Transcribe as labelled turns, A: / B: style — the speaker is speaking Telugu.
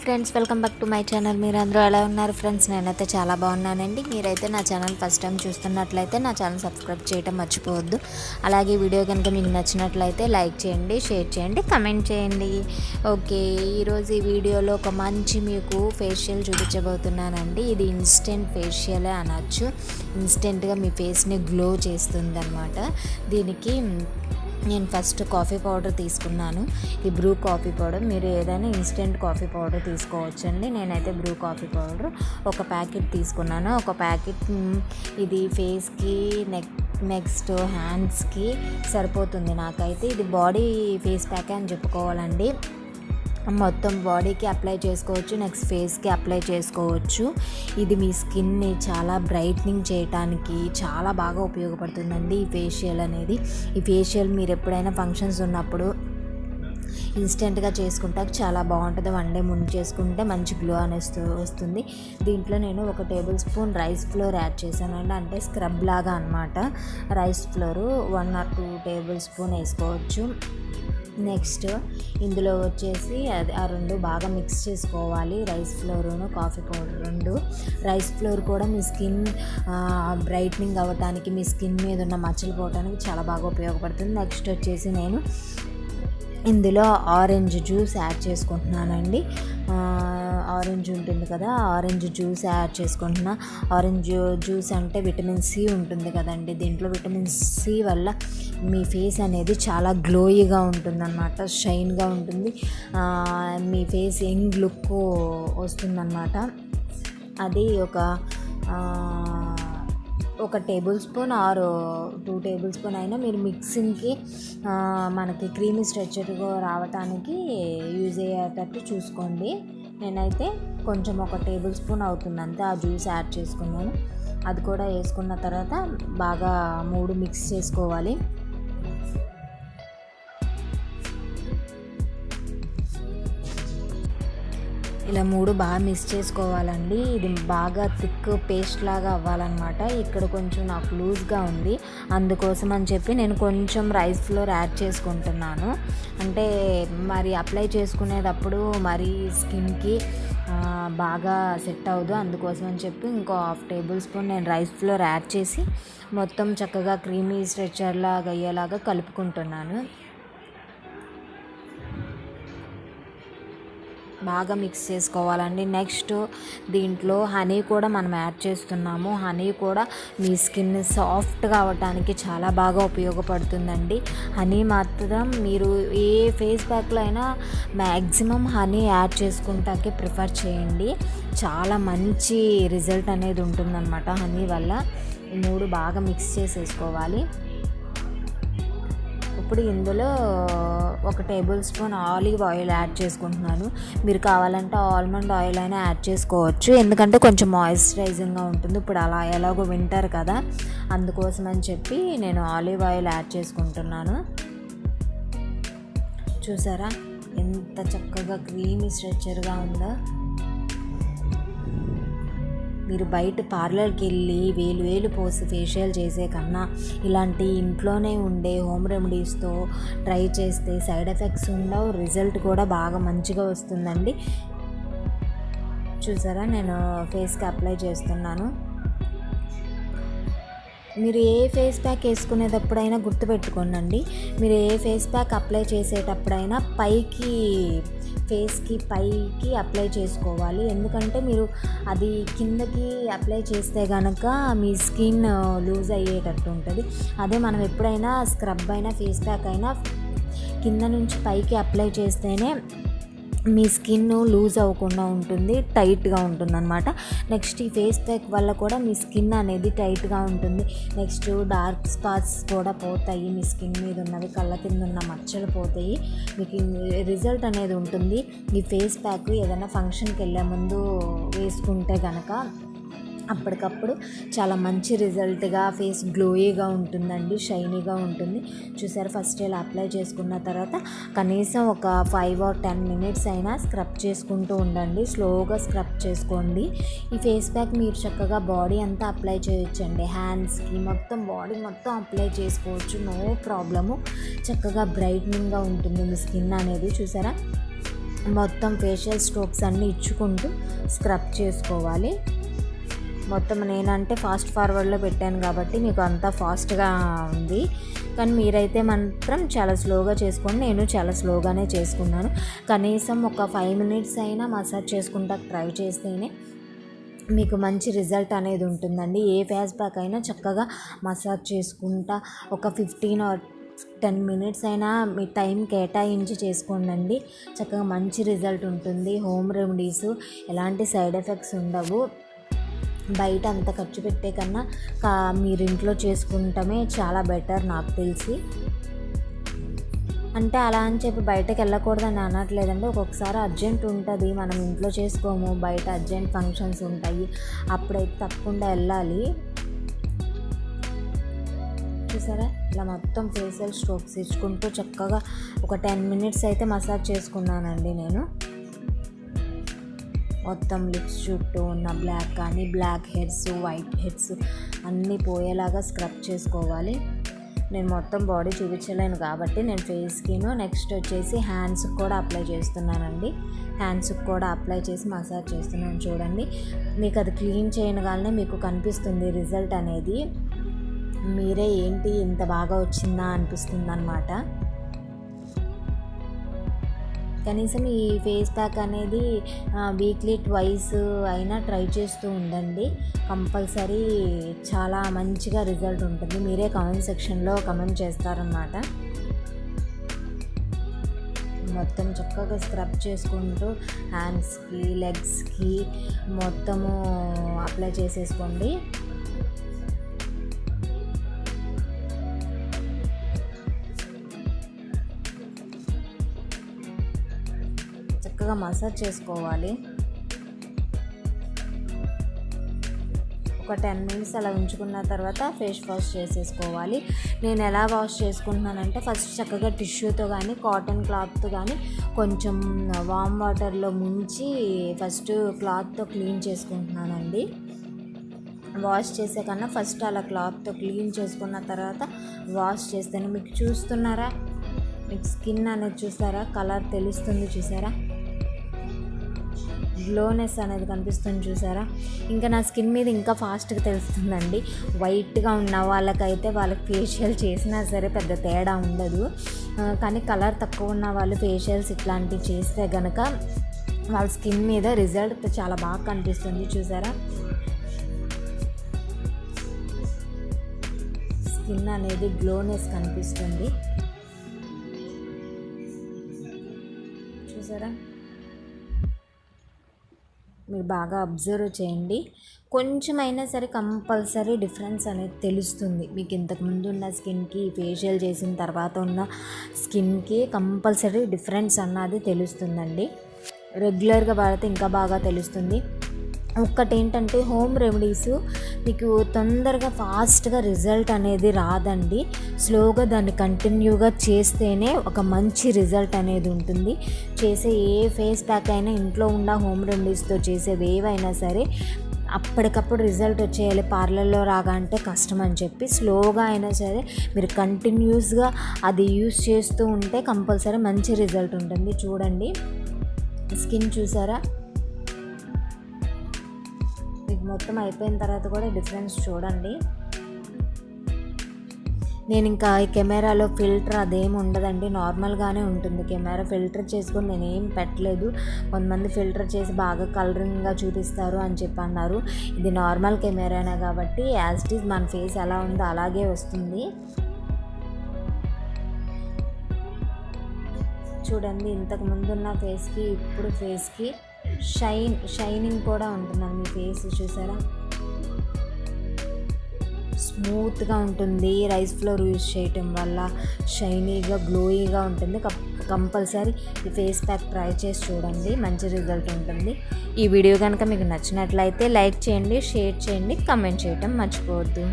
A: Friends, welcome back to my channel. మీరు అందరూ ఎలా ఉన్నారు ఫ్రెండ్స్? నేనైతే చాలా బాగున్నానండి. మీరైతే నా ఛానల్ ఫస్ట్ టైం చూస్తున్నట్లయితే నా ఛానల్ సబ్స్క్రైబ్ చేయడం మర్చిపోవద్దు. అలాగే వీడియో కనుక మీకు నచ్చినట్లయితే లైక్ చేయండి, షేర్ చేయండి, కమెంట్ చేయండి. ఓకే, ఈరోజు ఈ వీడియోలో ఒక మంచి మీకు ఫేషియల్ చూపించబోతున్నానండి. ఇది ఇన్స్టెంట్ ఫేషియలే అనొచ్చు. ఇన్స్టెంట్గా మీ ఫేస్ని గ్లో చేస్తుంది అన్నమాట. దీనికి నేను ఫస్ట్ కాఫీ పౌడర్ తీసుకున్నాను. ఈ బ్రూ కాఫీ పౌడర్, మీరు ఏదైనా ఇన్స్టెంట్ కాఫీ పౌడర్ తీసుకోవచ్చండి. నేనైతే బ్రూ కాఫీ పౌడర్ ఒక ప్యాకెట్ తీసుకున్నాను. ఒక ప్యాకెట్ ఇది ఫేస్కి, నెక్స్ట్ హ్యాండ్స్కి సరిపోతుంది నాకైతే. ఇది బాడీ ఫేస్ ప్యాక్ అని చెప్పుకోవాలండి. మొత్తం బాడీకి అప్లై చేసుకోవచ్చు, నెక్స్ట్ ఫేస్కి అప్లై చేసుకోవచ్చు. ఇది మీ స్కిన్ని చాలా బ్రైట్నింగ్ చేయడానికి చాలా బాగా ఉపయోగపడుతుందండి ఈ ఫేషియల్ అనేది. ఈ ఫేషియల్ మీరు ఎప్పుడైనా ఫంక్షన్స్ ఉన్నప్పుడు ఇన్స్టెంట్గా చేసుకుంటే చాలా బాగుంటుంది. 1 డే ముందు చేసుకుంటే మంచి గ్లో అనేది వస్తుంది. దీంట్లో నేను 1 tablespoon rice flour add చేశానండి, అంటే స్క్రబ్ లాగా అనమాట. Rice flour 1 or 2 tablespoon వేసుకోవచ్చు. నెక్స్ట్ ఇందులో వచ్చేసి ఆ 2 బాగా మిక్స్ చేసుకోవాలి. రైస్ ఫ్లోరును కాఫీ పౌడర్ 2. రైస్ ఫ్లోర్ కూడా మీ స్కిన్ బ్రైట్నింగ్ అవ్వడానికి, మీ స్కిన్ మీద ఉన్న మచ్చలు పోవడానికి చాలా బాగా ఉపయోగపడుతుంది. నెక్స్ట్ వచ్చేసి నేను ఇందులో ఆరెంజ్ జ్యూస్ యాడ్ చేసుకుంటున్నానండి. ఆరెంజ్ ఉంటుంది కదా, ఆరెంజ్ జ్యూస్ యాడ్ చేసుకుంటున్నా. ఆరెంజ్ జ్యూస్ అంటే విటమిన్ సి ఉంటుంది కదండి. దీంట్లో విటమిన్ సి వల్ల మీ ఫేస్ అనేది చాలా గ్లోయిగా ఉంటుందన్నమాట, షైన్గా ఉంటుంది. మీ ఫేస్ యంగ్ లుక్ వస్తుందన్నమాట. అది ఒక table spoon or 2 table spoon అయినా మీరు మిక్సింగ్కి మనకి క్రీమీ స్ట్రక్చర్గా రావడానికి యూజ్ అయ్యేటట్టు చూసుకోండి. నేనైతే కొంచెం 1 టేబుల్ స్పూన్ అవుతుంది అంతే ఆ జ్యూస్ యాడ్ చేసుకున్నాను. అది కూడా వేసుకున్న తర్వాత బాగా 3 మిక్స్ చేసుకోవాలి. ఇలా 3 బాగా మిక్స్ చేసుకోవాలండి. ఇది బాగా థిక్ పేస్ట్ లాగా అవ్వాలన్నమాట. ఇక్కడ కొంచెం నాకు లూజ్గా ఉంది, అందుకోసం అని చెప్పి నేను కొంచెం రైస్ ఫ్లోర్ యాడ్ చేసుకుంటున్నాను. అంటే మరి అప్లై చేసుకునేటప్పుడు మరి స్కిన్కి బాగా సెట్ అవ్వదు, అందుకోసం అని చెప్పి ఇంకో 1/2 టేబుల్ స్పూన్ నేను రైస్ ఫ్లోర్ యాడ్ చేసి మొత్తం చక్కగా క్రీమీ స్ట్రక్చర్ లాగా అయ్యేలాగా కలుపుకుంటున్నాను. బాగా మిక్స్ చేసుకోవాలండి. నెక్స్ట్ దీంట్లో హనీ కూడా మనం యాడ్ చేస్తున్నాము. హనీ కూడా మీ స్కిన్ సాఫ్ట్గా అవ్వడానికి చాలా బాగా ఉపయోగపడుతుందండి. హనీ మాత్రం మీరు ఏ ఫేస్ ప్యాక్లో అయినా మ్యాక్సిమం హనీ యాడ్ చేసుకుంటాకే ప్రిఫర్ చేయండి. చాలా మంచి రిజల్ట్ అనేది ఉంటుందన్నమాట హనీ వల్ల. 3 బాగా మిక్స్ చేసేసుకోవాలి. ఇప్పుడు ఇందులో 1 table spoon olive oil add చేసుకుంటున్నాను. మీరు కావాలంటే ఆల్మండ్ ఆయిల్ అయినా యాడ్ చేసుకోవచ్చు, ఎందుకంటే కొంచెం మాయిశ్చరైజింగ్గా ఉంటుంది. ఇప్పుడు ఎలాగో వింటర్ కదా, అందుకోసం అని చెప్పి నేను ఆలివ్ ఆయిల్ యాడ్ చేసుకుంటున్నాను. చూసారా ఎంత చక్కగా క్రీమీ స్ట్రక్చర్గా ఉందో. మీరు బయట పార్లర్కి వెళ్ళి వేలు పోసి ఫేషియల్ చేసే కన్నా ఇలాంటి ఇంట్లోనే ఉండే హోమ్ రెమెడీస్తో ట్రై చేస్తే సైడ్ ఎఫెక్ట్స్ ఉండవు, రిజల్ట్ కూడా బాగా మంచిగా వస్తుందండి. చూసారా నేను ఫేస్కి అప్లై చేస్తున్నాను. మీరు ఏ ఫేస్ ప్యాక్ వేసుకునేటప్పుడైనా గుర్తుపెట్టుకోండి, మీరు ఏ ఫేస్ ప్యాక్ అప్లై చేసేటప్పుడైనా ఫేస్కి పైకి అప్లై చేసుకోవాలి. ఎందుకంటే మీరు అది కిందకి అప్లై చేస్తే కనుక మీ స్కిన్ లూజ్ అయ్యేటట్టు ఉంటుంది. అదే మనం ఎప్పుడైనా స్క్రబ్ అయినా ఫేస్ ప్యాక్ అయినా కింద నుంచి పైకి అప్లై చేస్తేనే మీ స్కిన్ లూజ్ అవ్వకుండా ఉంటుంది, టైట్గా ఉంటుంది అనమాట. నెక్స్ట్ ఈ ఫేస్ ప్యాక్ వల్ల కూడా మీ స్కిన్ అనేది టైట్గా ఉంటుంది. నెక్స్ట్ డార్క్ స్పాట్స్ కూడా పోతాయి, మీ స్కిన్ మీద ఉన్నవి, కళ్ళ కింద ఉన్న మచ్చలు పోతాయి. మీకు రిజల్ట్ అనేది ఉంటుంది. ఈ ఫేస్ ప్యాక్ ఏదైనా ఫంక్షన్కి వెళ్ళే ముందు వేసుకుంటే కనుక అప్పటికప్పుడు చాలా మంచి రిజల్ట్గా ఫేస్ గ్లోయీగా ఉంటుందండి, షైనీగా ఉంటుంది. చూసారు, ఫస్ట్ ఇలా అప్లై చేసుకున్న తర్వాత కనీసం ఒక 5 or 10 minutes అయినా స్క్రబ్ చేసుకుంటూ ఉండండి. స్లోగా స్క్రబ్ చేసుకోండి. ఈ ఫేస్ ప్యాక్ మీరు చక్కగా బాడీ అంతా అప్లై చేయొచ్చండి. హ్యాండ్స్కి మొత్తం బాడీ మొత్తం అప్లై చేసుకోవచ్చు, నో ప్రాబ్లము. చక్కగా బ్రైట్నింగ్గా ఉంటుంది మీ స్కిన్ అనేది. చూసారా మొత్తం ఫేషియల్ స్ట్రోక్స్ అన్నీ ఇచ్చుకుంటూ స్క్రబ్ చేసుకోవాలి. మొత్తం నేనంటే ఫాస్ట్ ఫార్వర్డ్లో పెట్టాను కాబట్టి మీకు అంతా ఫాస్ట్గా ఉంది, కానీ మీరైతే మాత్రం చాలా స్లోగా చేసుకోండి. నేను చాలా స్లోగానే చేసుకున్నాను. కనీసం ఒక 5 మినిట్స్ అయినా మసాజ్ చేసుకుంటా ట్రై చేస్తేనే మీకు మంచి రిజల్ట్ అనేది ఉంటుందండి. ఏ ఫేస్ ప్యాక్ అయినా చక్కగా మసాజ్ చేసుకుంటా ఒక 15 ఆర్ 10 మినిట్స్ అయినా మీ టైం కేటాయించి చేసుకోండి. చక్కగా మంచి రిజల్ట్ ఉంటుంది. హోమ్ రెమెడీస్ ఎలాంటి సైడ్ ఎఫెక్ట్స్ ఉండవు. బయట అంత ఖర్చు పెట్టే కన్నా మీరు ఇంట్లో చేసుకుంటమే చాలా బెటర్ నాకు తెలిసి. అంటే అలా అని చెప్పి బయటకు వెళ్ళకూడదని అనట్లేదండి. ఒక్కొక్కసారి అర్జెంట్ ఉంటుంది, మనం ఇంట్లో చేసుకోము, బయట అర్జెంట్ ఫంక్షన్స్ ఉంటాయి, అప్పుడైతే తప్పకుండా వెళ్ళాలి. చూసారా, ఇలా మొత్తం ఫేషియల్ స్ట్రోక్స్ ఇచ్చుకుంటూ చక్కగా ఒక 10 మినిట్స్ అయితే మసాజ్ చేసుకున్నానండి నేను. మొత్తం లిప్స్ చుట్టూ ఉన్న బ్లాక్ కానీ బ్లాక్ హెడ్స్, వైట్ హెడ్స్ అన్నీ పోయేలాగా స్క్రబ్ చేసుకోవాలి. నేను మొత్తం బాడీ చూపించలేను కాబట్టి నేను ఫేస్కిను నెక్స్ట్ వచ్చేసి హ్యాండ్స్కి కూడా అప్లై చేస్తున్నానండి. హ్యాండ్స్కి కూడా అప్లై చేసి మసాజ్ చేస్తున్నాను. చూడండి, మీకు అది క్లీన్ చేయగానే మీకు కనిపిస్తుంది రిజల్ట్ అనేది. మీరే ఏంటి ఇంత బాగా వచ్చిందా అనిపిస్తుంది అన్నమాట. కనీసం ఈ ఫేస్ ప్యాక్ అనేది వీక్లీ ట్వైస్ అయినా ట్రై చేస్తూ ఉండండి. కంపల్సరీ చాలా మంచిగా రిజల్ట్ ఉంటుంది. మీరే కామెంట్ సెక్షన్లో కామెంట్ చేస్తారన్నమాట. మొత్తం చక్కగా స్క్రబ్ చేసుకుంటూ హ్యాండ్స్కి, లెగ్స్కి మొత్తము అప్లై చేసేసుకోండి. చక్కగా మసాజ్ చేసుకోవాలి. ఒక 10 మినిట్స్ అలా ఉంచుకున్న తర్వాత ఫేస్ వాష్ చేసేసుకోవాలి. నేను ఎలా వాష్ చేసుకుంటున్నానంటే ఫస్ట్ చక్కగా టిష్యూతో కానీ కాటన్ క్లాత్తో కానీ కొంచెం వామ్ వాటర్లో ముంచి ఫస్ట్ క్లాత్తో క్లీన్ చేసుకుంటున్నానండి. వాష్ చేసే కన్నా ఫస్ట్ అలా క్లాత్తో క్లీన్ చేసుకున్న తర్వాత వాష్ చేస్తేనే మీకు చూస్తున్నారా, మీకు స్కిన్ అనేది చూసారా, కలర్ తెలుస్తుంది చూసారా, గ్లోనెస్ అనేది కనిపిస్తుంది చూసారా. ఇంకా నా స్కిన్ మీద ఇంకా ఫాస్ట్గా తెలుస్తుందండి. వైట్గా ఉన్న వాళ్ళకైతే వాళ్ళకి ఫేషియల్ చేసినా సరే పెద్ద తేడా ఉండదు, కానీ కలర్ తక్కువ ఉన్న వాళ్ళు ఫేషియల్స్ ఇట్లాంటివి చేస్తే కనుక వాళ్ళ స్కిన్ మీద రిజల్ట్ చాలా బాగా కనిపిస్తుంది చూసారా. స్కిన్ అనేది గ్లోనెస్ కనిపిస్తుంది చూసారా. మీరు బాగా అబ్జర్వ్ చేయండి, కొంచెమైనా సరే కంపల్సరీ డిఫరెన్స్ అనేది తెలుస్తుంది మీకు. ఇంతకుముందు ఉన్న స్కిన్కి ఫేషియల్ చేసిన తర్వాత ఉన్న స్కిన్కి కంపల్సరీ డిఫరెన్స్ అన్నది తెలుస్తుందండి. రెగ్యులర్గా వాడితే ఇంకా బాగా తెలుస్తుంది. ఒక్కటేంటంటే హోమ్ రెమెడీస్ మీకు తొందరగా ఫాస్ట్గా రిజల్ట్ అనేది రాదండి. స్లోగా దాన్ని కంటిన్యూగా చేస్తేనే ఒక మంచి రిజల్ట్ అనేది ఉంటుంది. చేసే ఏ ఫేస్ ప్యాక్ అయినా ఇంట్లో ఉన్న హోమ్ రెమెడీస్తో చేసేవి ఏవైనా సరే అప్పటికప్పుడు రిజల్ట్ వచ్చేయాలి. పార్లర్లో రాగా అంటే కష్టం అని చెప్పి స్లోగా అయినా సరే మీరు కంటిన్యూస్గా అది యూస్ చేస్తూ ఉంటే కంపల్సరీ మంచి రిజల్ట్ ఉంటుంది. చూడండి, స్కిన్ చూసారా, మీకు మొత్తం అయిపోయిన తర్వాత కూడా డిఫరెన్స్ చూడండి. నేను ఇంకా ఈ కెమెరాలో ఫిల్టర్ అదేమి ఉండదండి, నార్మల్గానే ఉంటుంది కెమెరా. ఫిల్టర్ చేసుకొని నేనేం పెట్టలేదు. కొంతమంది ఫిల్టర్ చేసి బాగా కలరింగ్గా చూపిస్తారు అని చెప్పి అన్నారు. ఇది నార్మల్ కెమెరానే కాబట్టి యాజ్ ఇట్ ఈజ్ మన ఫేస్ ఎలా ఉందో అలాగే వస్తుంది. చూడండి, ఇంతకు ముందున్న ఫేస్కి ఇప్పుడు ఫేస్కి షైనింగ్ కూడా ఉంటుందండి. మీ ఫేస్ చూసారా, స్మూత్గా ఉంటుంది. రైస్ ఫ్లోర్ యూజ్ చేయటం వల్ల షైనీగా గ్లోయీగా ఉంటుంది. కంపల్సరీ ఈ ఫేస్ ప్యాక్ ట్రై చేసి చూడండి, మంచి రిజల్ట్ ఉంటుంది. ఈ వీడియో కనుక మీకు నచ్చినట్లయితే లైక్ చేయండి, షేర్ చేయండి, కామెంట్ చేయటం మర్చిపోవద్దు.